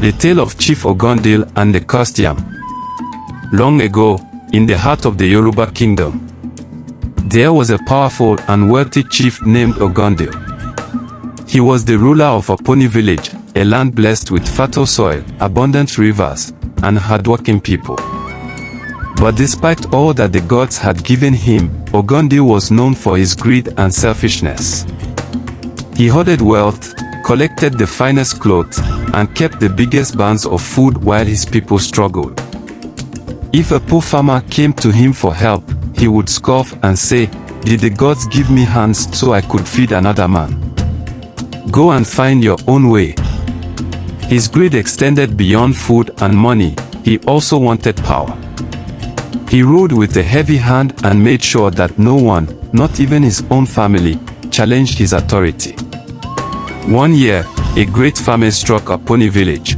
The tale of Chief Ogundele and the Cursed Yam. Long ago, in the heart of the Yoruba kingdom, there was a powerful and wealthy chief named Ogundele. He was the ruler of Oponi village, a land blessed with fertile soil, abundant rivers, and hardworking people. But despite all that the gods had given him, Ogundele was known for his greed and selfishness. He hoarded wealth, collected the finest clothes, and kept the biggest barns of food while his people struggled. If a poor farmer came to him for help, he would scoff and say, "Did the gods give me hands so I could feed another man? Go and find your own way." His greed extended beyond food and money. He also wanted power. He ruled with a heavy hand and made sure that no one, not even his own family, challenged his authority. One year, a great famine struck Oponi village.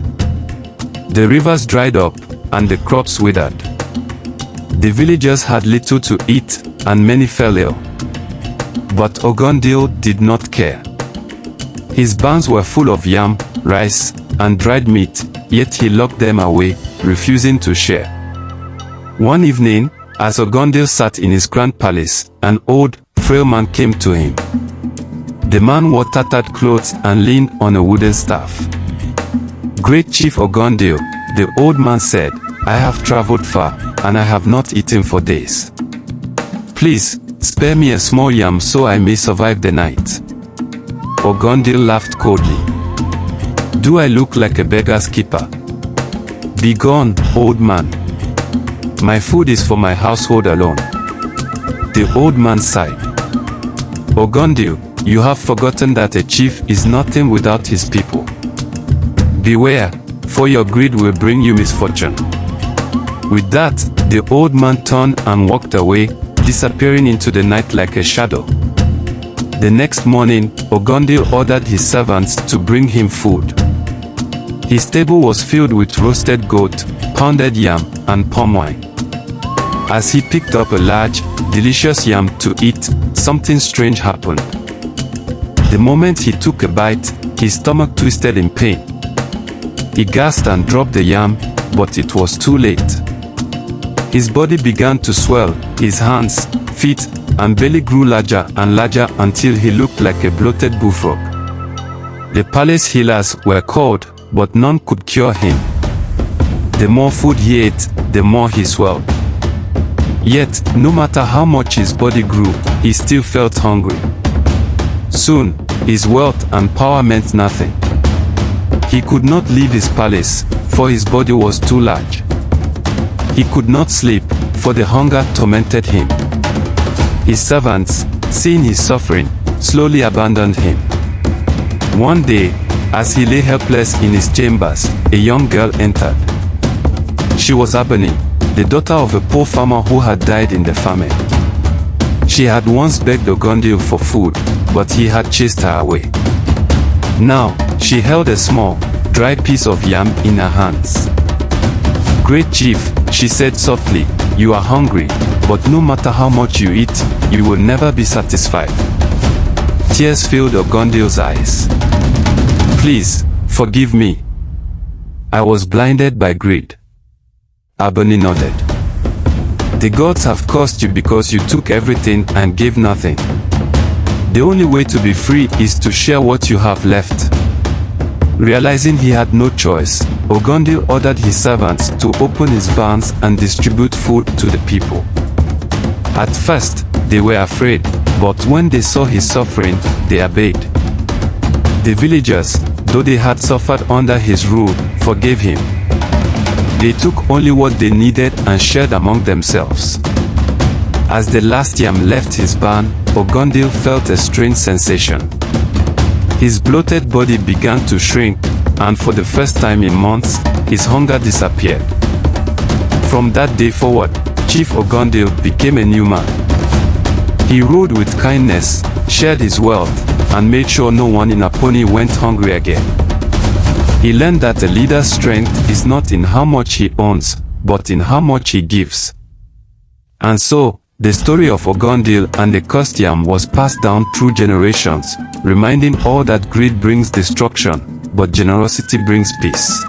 The rivers dried up, and the crops withered. The villagers had little to eat, and many fell ill. But Ogundele did not care. His barns were full of yam, rice, and dried meat, yet he locked them away, refusing to share. One evening, as Ogundele sat in his grand palace, an old, frail man came to him. The man wore tattered clothes and leaned on a wooden staff. "Great Chief Ogundele," the old man said, "I have traveled far, and I have not eaten for days. Please, spare me a small yam so I may survive the night." Ogundele laughed coldly. "Do I look like a beggar's keeper? Be gone, old man. My food is for my household alone." The old man sighed. "Ogundele, you have forgotten that a chief is nothing without his people. Beware, for your greed will bring you misfortune." With that, the old man turned and walked away, disappearing into the night like a shadow. The next morning, Ogundele ordered his servants to bring him food. His table was filled with roasted goat, pounded yam, and palm wine. As he picked up a large, delicious yam to eat, something strange happened. The moment he took a bite, his stomach twisted in pain. He gasped and dropped the yam, but it was too late. His body began to swell, his hands, feet, and belly grew larger and larger until he looked like a bloated bullfrog. The palace healers were called, but none could cure him. The more food he ate, the more he swelled. Yet, no matter how much his body grew, he still felt hungry. Soon, his wealth and power meant nothing. He could not leave his palace, for his body was too large. He could not sleep, for the hunger tormented him. His servants, seeing his suffering, slowly abandoned him. One day, as he lay helpless in his chambers, a young girl entered. She was Ebony, the daughter of a poor farmer who had died in the famine. She had once begged Ogundele for food, but he had chased her away. Now, she held a small, dry piece of yam in her hands. "Great chief," she said softly, "you are hungry, but no matter how much you eat, you will never be satisfied." Tears filled Ogundele's eyes. "Please, forgive me. I was blinded by greed." Ebony nodded. "The gods have cursed you because you took everything and gave nothing. The only way to be free is to share what you have left." Realizing he had no choice, Ogundele ordered his servants to open his barns and distribute food to the people. At first, they were afraid, but when they saw his suffering, they obeyed. The villagers, though they had suffered under his rule, forgave him. They took only what they needed and shared among themselves. As the last yam left his barn, Ogundele felt a strange sensation. His bloated body began to shrink, and for the first time in months, his hunger disappeared. From that day forward, Chief Ogundele became a new man. He ruled with kindness, shared his wealth, and made sure no one in Oponi went hungry again. He learned that a leader's strength is not in how much he owns, but in how much he gives. And so, the story of Ogundele and the Cursed Yam was passed down through generations, reminding all that greed brings destruction, but generosity brings peace.